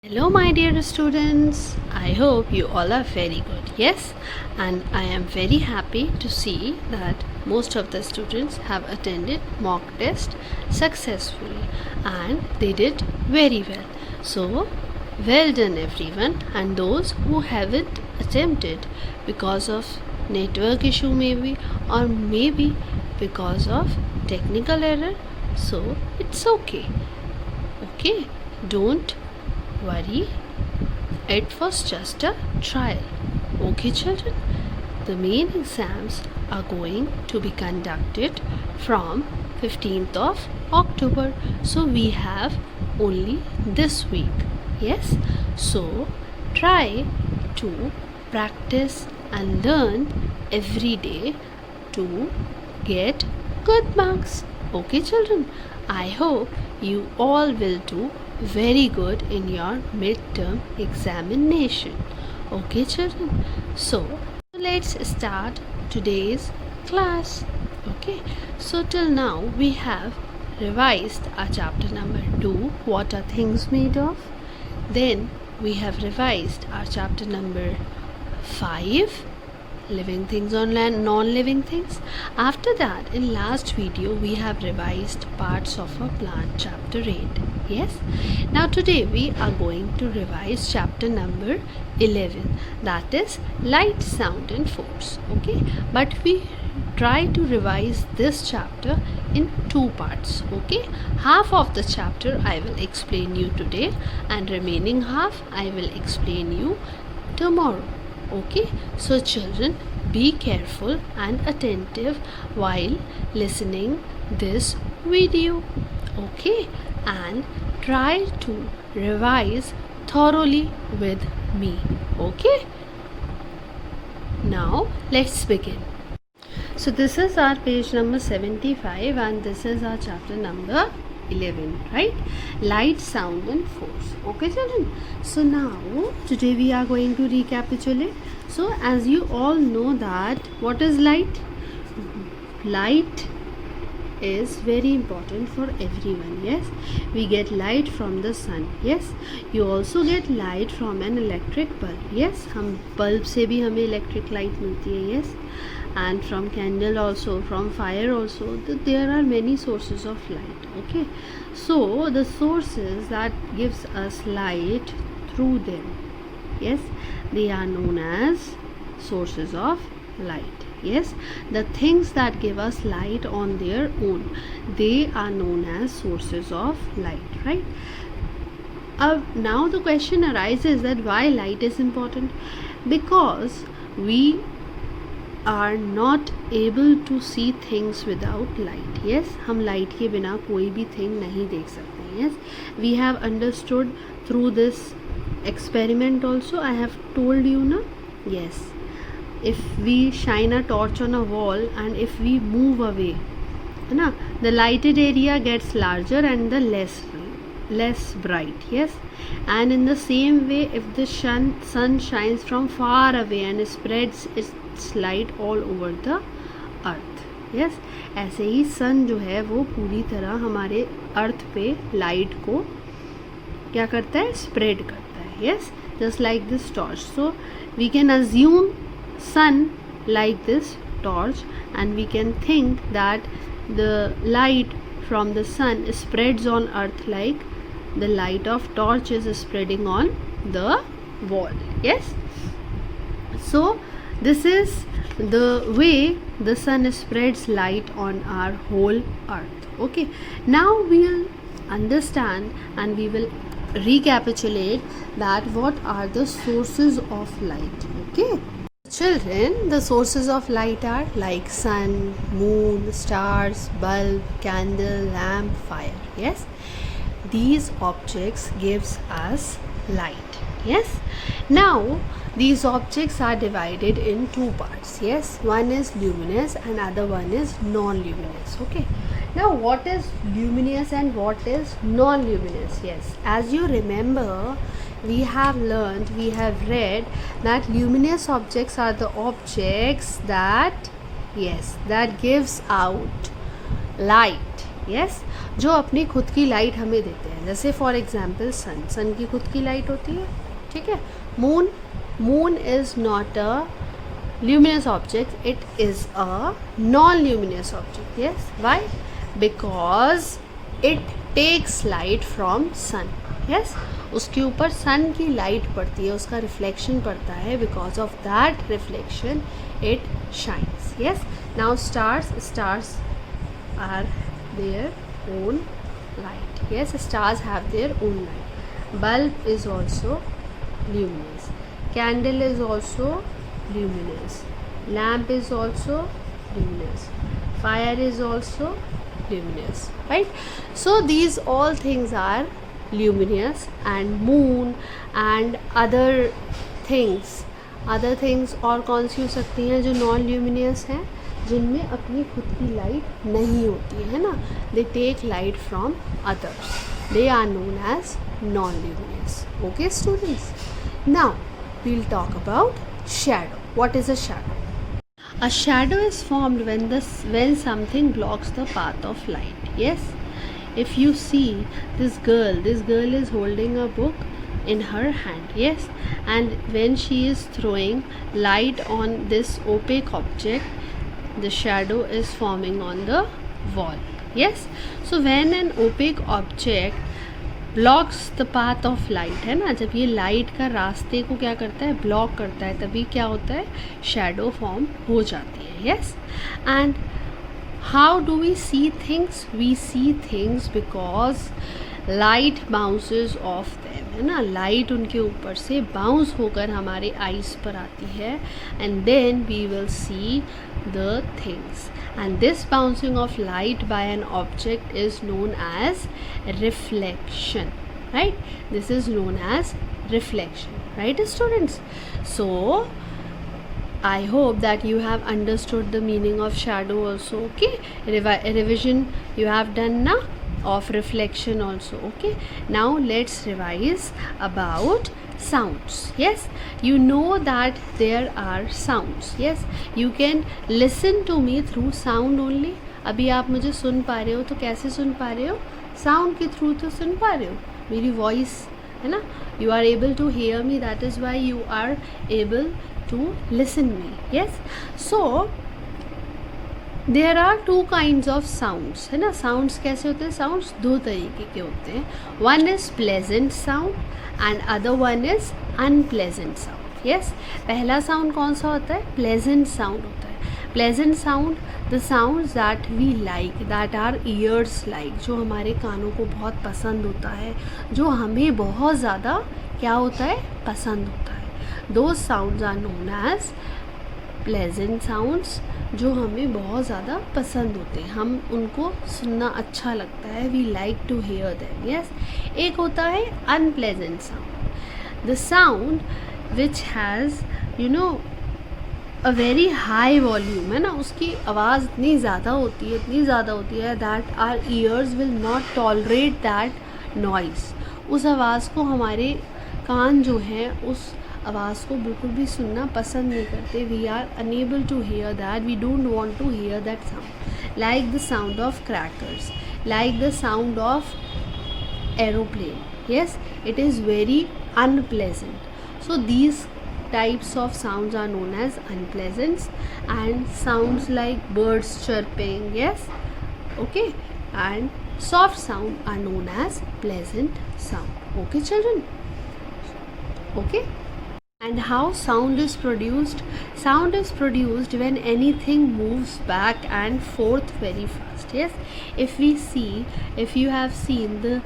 Hello, my dear students. I hope you all are very good. Yes, and I am very happy to see that most of the students have attended mock test successfully and they did very well. So, well done, everyone. And those who haven't attempted because of network issue, maybe, or maybe because of technical error, so it's okay. Okay, don't worry, it was just a trial. Okay, children? The main exams are going to be conducted from 15th of October. So we have only this week. Yes? So try to practice and learn every day to get good marks. Okay, children? I hope you all will do very good in your midterm examination. Okay, children? So, let's start today's class. Okay, so till now we have revised our chapter number 2, what are things made of. Then we have revised our chapter number 5, living things on land, non-living things. After that, in last video we have revised parts of a plant, chapter 8. Yes, now today we are going to revise chapter number 11, that is light, sound and force. Okay, but we try to revise this chapter in 2 parts. Okay, half of the chapter I will explain you today and remaining half I will explain you tomorrow. Okay, so children, be careful and attentive while listening this video. Okay, and try to revise thoroughly with me. Okay, now let's begin. So this is our page number 75 and this is our chapter number 11, right? Light, sound and force. Okay, children? So now today we are going to recapitulate. So as you all know that what is light? Light is very important for everyone. Yes, we get light from the sun. Yes, you also get light from an electric bulb. Yes, हम bulb से भी हमें electric light मिलती है. Yes, and from candle also, from fire also. There are many sources of light. Okay, so the sources that gives us light through them, yes, they are known as sources of light. Yes, the things that give us light on their own, they are known as sources of light, right? Now the question arises that why light is important? Because we are not able to see things without light. Yes, हम light के बिना कोई भी thing नहीं देख सकते. Yes, we have understood through this experiment also. I have told you na. Yes, if we shine a torch on a wall and if we move away, na, the lighted area gets larger and the less bright. Yes, and in the same way, if the sun shines from far away and spreads its light all over the earth. Yes, ऐसे ही सन जो है वो पूरी तरह हमारे अर्थ पे light को क्या करता है, स्प्रेड करता है. Yes, just like this torch. So we can assume sun like this torch and we can think that the light from the sun spreads on earth like the light of torch is spreading on the wall. Yes, so this is the way the sun spreads light on our whole earth. Okay, now we'll understand and we will recapitulate that what are the sources of light. Okay, children, the sources of light are like sun, moon, stars, bulb, candle, lamp, fire. Yes, these objects gives us light. Yes, now these objects are divided in 2 parts. Yes, one is luminous and other one is non-luminous. Okay, now what is luminous and what is non-luminous? Yes, as you remember, we have learned, we have read that luminous objects are the objects that, yes, that gives out light. Yes, जो अपनी खुद की light हमें देते हैं, जैसे for example सन की खुद की लाइट होती है, ठीक है. Moon is not a luminous object, it is a non-luminous object. Yes, why? Because it takes light from sun. Yes, उसके ऊपर सन की लाइट पड़ती है, उसका रिफ्लेक्शन पड़ता है, because of that reflection it shines. Yes, now stars are their own light. Yes, stars have their own light. Bulb is also luminous. Candle is also luminous. Lamp is also luminous. Fire is also luminous, right? So these all things are luminous, and moon and other things और कौन सी हो सकती हैं जो non luminous हैं, जिनमें अपनी खुद की लाइट नहीं होती है ना, they take light from others, they are known as non luminous. Okay students, now we'll talk about shadow. What is a shadow? A shadow is formed when something blocks the path of light. Yes, if you see this girl is holding a book in her hand. Yes, and when she is throwing light on this opaque object, the shadow is forming on the wall. Yes, so when an opaque object blocks the path of light, है ना, जब ये light का रास्ते को क्या करता है, ब्लॉक करता है, तभी क्या होता है, शैडो फॉर्म हो जाती है. Yes, and how do we see things? We see things because light bounces off them, है ना, लाइट उनके ऊपर से बाउंस होकर हमारे आइज़ पर आती है, and then we will see the things. And this bouncing of light by an object is known as reflection, right? This is known as reflection, right students? So I hope that you have understood the meaning of shadow also. Okay, revision you have done now of reflection also. Okay, now let's revise about sounds. Yes, you know that there are sounds. Yes, you can listen to me through sound only. अभी आप मुझे सुन पा रहे हो, तो कैसे सुन पा रहे हो, साउंड के थ्रू तो सुन पा रहे हो, मेरी वॉइस, है ना, you are able to hear me, that is why you are able to listen me. Yes, so there are two kinds of sounds, है ना. साउंड्स कैसे होते हैं, साउंड्स दो तरीके के होते हैं. One is pleasant sound and other one is unpleasant sound. Yes, पहला साउंड कौन सा होता है, प्लेजेंट साउंड होता है. Pleasant sound, the sounds that we like, that our ears like, जो हमारे कानों को बहुत पसंद होता है, जो हमें बहुत ज़्यादा क्या होता है, पसंद होता है. Those sounds are known as pleasant sounds, जो हमें बहुत ज़्यादा पसंद होते हैं, हम उनको सुनना अच्छा लगता है, we like to hear them. Yes, एक होता है unpleasant sound, the sound which has you know a very high volume, है ना, उसकी आवाज़ इतनी ज़्यादा होती है that our ears will not tolerate that noise. उस आवाज़ को हमारे कान जो हैं उस आवाज़ को बिल्कुल भी सुनना पसंद नहीं करते. We are unable to hear that, we don't want to hear that sound, like the sound of crackers, like the sound of aeroplane. Yes, it is very unpleasant. So these types of sounds are known as unpleasant, and sounds like birds chirping, yes, okay, and soft sound are known as pleasant sound. Okay children, okay. And how sound is produced? Sound is produced when anything moves back and forth very fast. Yes, if you have seen the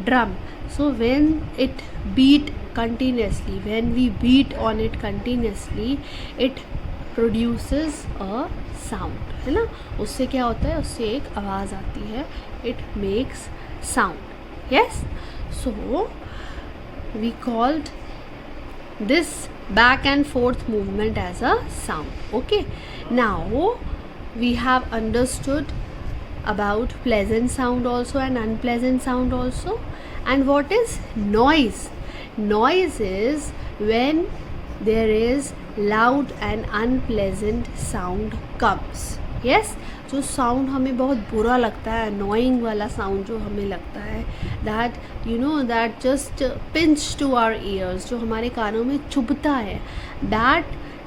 drum, so when it beat continuously, when we beat on it continuously, it produces a sound, है ना, उससे क्या होता है, उससे एक आवाज़ आती है, it makes sound. Yes, so we called this back and forth movement as a sound. Okay, now we have understood about pleasant sound also and unpleasant sound also. And what is noise? Noise is when there is loud and unpleasant sound comes. Yes जो sound हमें बहुत बुरा लगता है, annoying वाला sound जो हमें लगता है, that you know that just pinch to our ears, जो हमारे कानों में चुभता है, that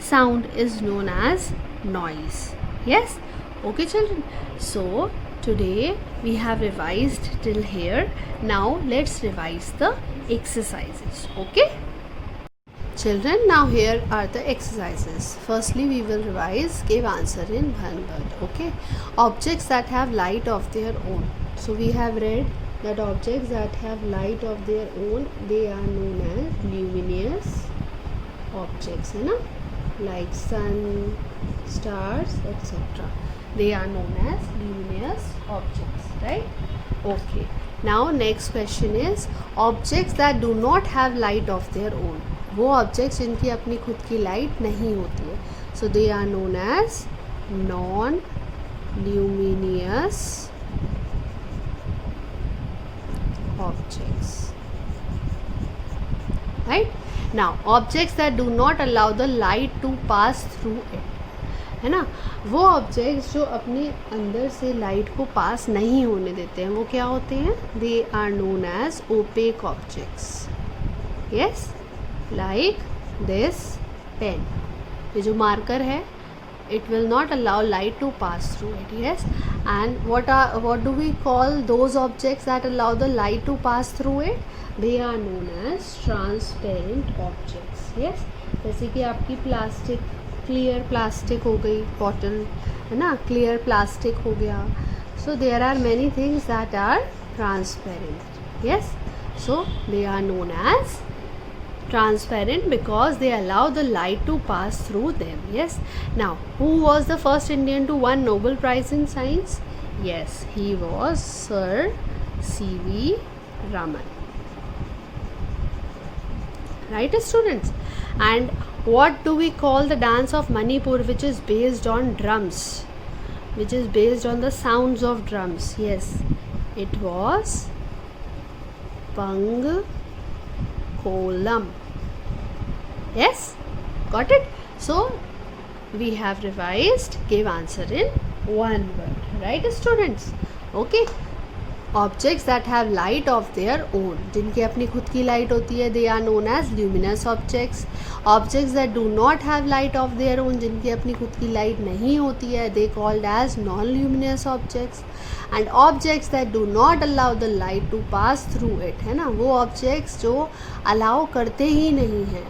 sound is known as noise. Yes okay children, so today we have revised till here. Now let's revise the exercises. Okay children, now here are the exercises. Firstly we will revise, give answer in one word. Okay, objects that have light of their own. So we have read that objects that have light of their own, they are known as luminous objects, है ना, like sun, stars, etc. They are known as luminous objects, right? Okay, now next question is objects that do not have light of their own. वो objects जिनकी अपनी खुद की light नहीं होती है, so they are known as non luminous objects, right? Now objects that do not allow the light to pass through it, है ना, वो ऑब्जेक्ट्स जो अपने अंदर से लाइट को पास नहीं होने देते हैं, वो क्या होते हैं? They are known as opaque objects. Yes, like this pen, ये जो मार्कर है, it will not allow light to pass through it. Yes, and what do we call those objects that allow the light to pass through it? They are known as transparent objects. Yes, जैसे कि आपकी plastic, clear plastic हो गई bottle, है ना, clear plastic हो गया. So there are many things that are transparent. Yes, so they are known as transparent because they allow the light to pass through them. Yes, now who was the first Indian to win Nobel Prize in Science? Yes, he was Sir C.V. Raman. Right students, and what do we call the dance of Manipur, which is based on drums, which is based on the sounds of drums? Yes, it was Pang Kolam. Yes, got it? So we have revised, give answer in one word, right students? Okay, objects that have light of their own, जिनकी अपनी खुद की light होती है, they are known as luminous objects. Objects that do not have light of their own, जिनकी अपनी खुद की लाइट नहीं होती है, they called as non-luminous objects. And objects that do not allow the light to pass through it, है ना, वो objects जो allow करते ही नहीं हैं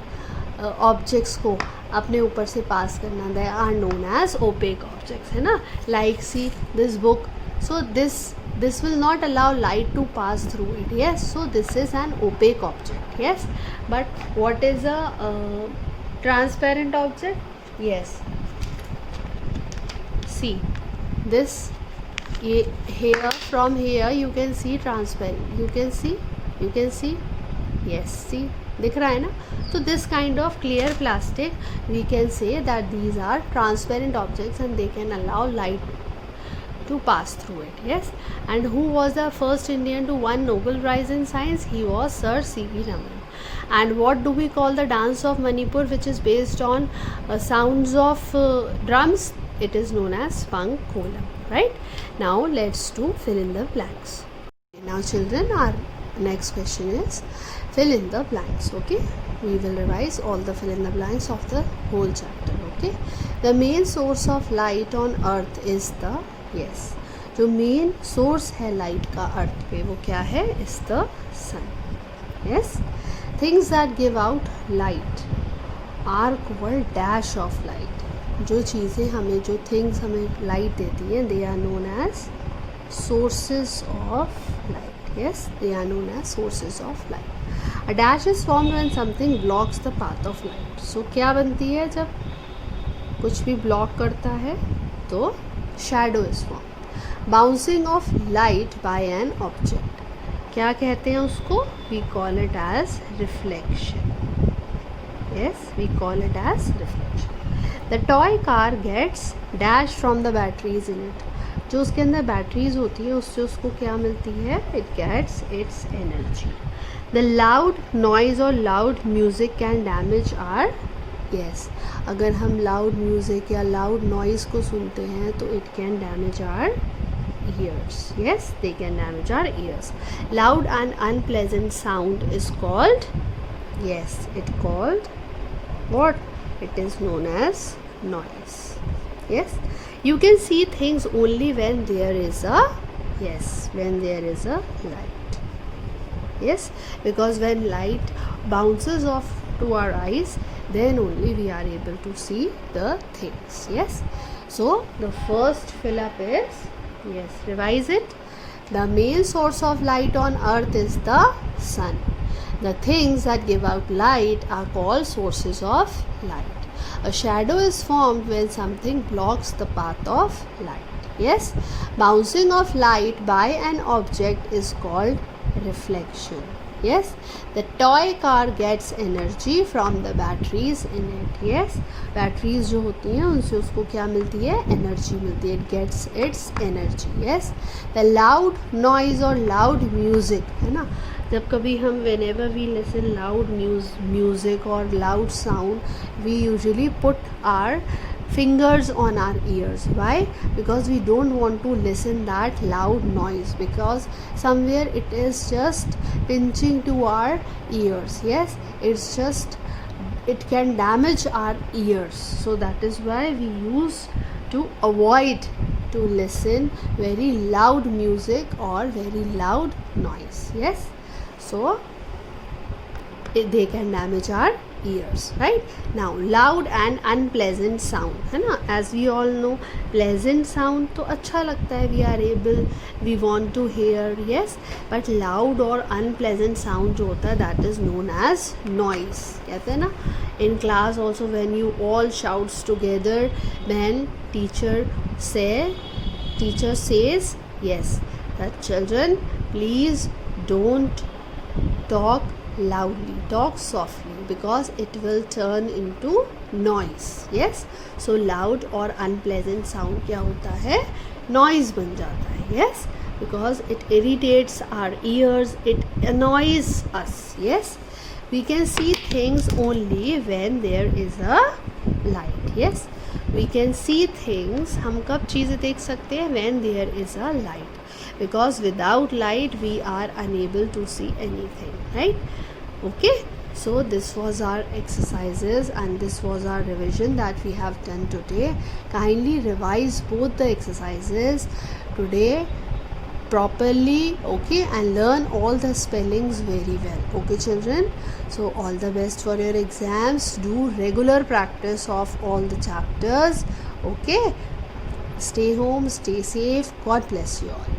ऑब्जेक्ट्स को अपने ऊपर से पास करना, they are known as opaque objects, है ना. Like see this book, so this will not allow light to pass through it. Yes, so this is an opaque object. Yes, but what is a transparent object? Yes, see this, here, from here you can see transparent, you can see, yes, see, दिख रहा है ना. So this kind of clear plastic, we can say that these are transparent objects and they can allow light to pass through it. Yes, and who was the first Indian to win Nobel Prize in Science? He was Sir C.V. Raman. And what do we call the dance of Manipur, which is based on sounds of drums? It is known as Pang Kolam. Right, now let's do fill in the blanks. Now children, our next question is fill in the blanks. Okay, we will revise all the fill in the blanks of the whole chapter. Okay, the main source of light on earth is the, yes, जो main source है light का earth पे, वो क्या है? Is the sun. Yes, things that give out light are called dash of light. जो चीज़ें हमें, जो थिंग्स हमें लाइट देती हैं, they are known as sources of light. Yes, they are known as sources of light. A dash is formed when something blocks the path of light. So क्या बनती है जब कुछ भी ब्लॉक करता है? तो shadow is formed. Bouncing of light by an object, क्या कहते हैं उसको? We call it as reflection. Yes, we call it as reflection. The toy car gets dash from the batteries in it. जो उसके अंदर बैटरीज होती है, उससे उसको क्या मिलती है? It gets its energy. The loud noise और loud music can damage our yes, अगर हम loud music या loud noise को सुनते हैं तो it can damage our ears. Yes, they can damage our ears. Loud and unpleasant sound is called, yes, it called what? It is known as noise. Yes, you can see things only when there is a, yes, when there is a light. Yes, because when light bounces off to our eyes, then only we are able to see the things. Yes, so the first fill up is, yes, revise it. The main source of light on earth is the sun. The things that give out light are called sources of light. A shadow is formed when something blocks the path of light. Yes, bouncing of light by an object is called reflection. Yes, the toy car gets energy from the batteries in it. Yes, batteries जो होती हैं उनसे उसको क्या मिलती है? Energy मिलती है. It gets its energy. Yes, the loud noise or loud music, है ना, जब कभी हम whenever we listen loud music or loud sound, we usually put our fingers on our ears. Why? Because we don't want to listen that loud noise, because somewhere it is just pinching to our ears. Yes, it's just, it can damage our ears, so that is why we use to avoid to listen very loud music or very loud noise. Yes, so they can damage our ears. Right, now loud and unpleasant sound, है ना, as we all know, pleasant sound तो अच्छा लगता है, we are able, we want to hear. Yes, but loud or unpleasant sound जो होता है, that is known as noise. कहते हैं ना, in class also when you all shouts together, then teacher says, yes, that children please don't talk loudly, talk softly, because it will turn into noise. Yes, so loud or unpleasant sound क्या होता है? Noise बन जाता है. Yes, because it irritates our ears, it annoys us. Yes, we can see things only when there is a light. Yes, we can see things, हम कब चीज़ें देख सकते हैं? When there is a light, because without light we are unable to see anything. Right? Okay, so this was our exercises and this was our revision that we have done today. Kindly revise both the exercises today properly, okay, and learn all the spellings very well. Okay children, so all the best for your exams. Do regular practice of all the chapters. Okay, stay home, stay safe. God bless you all.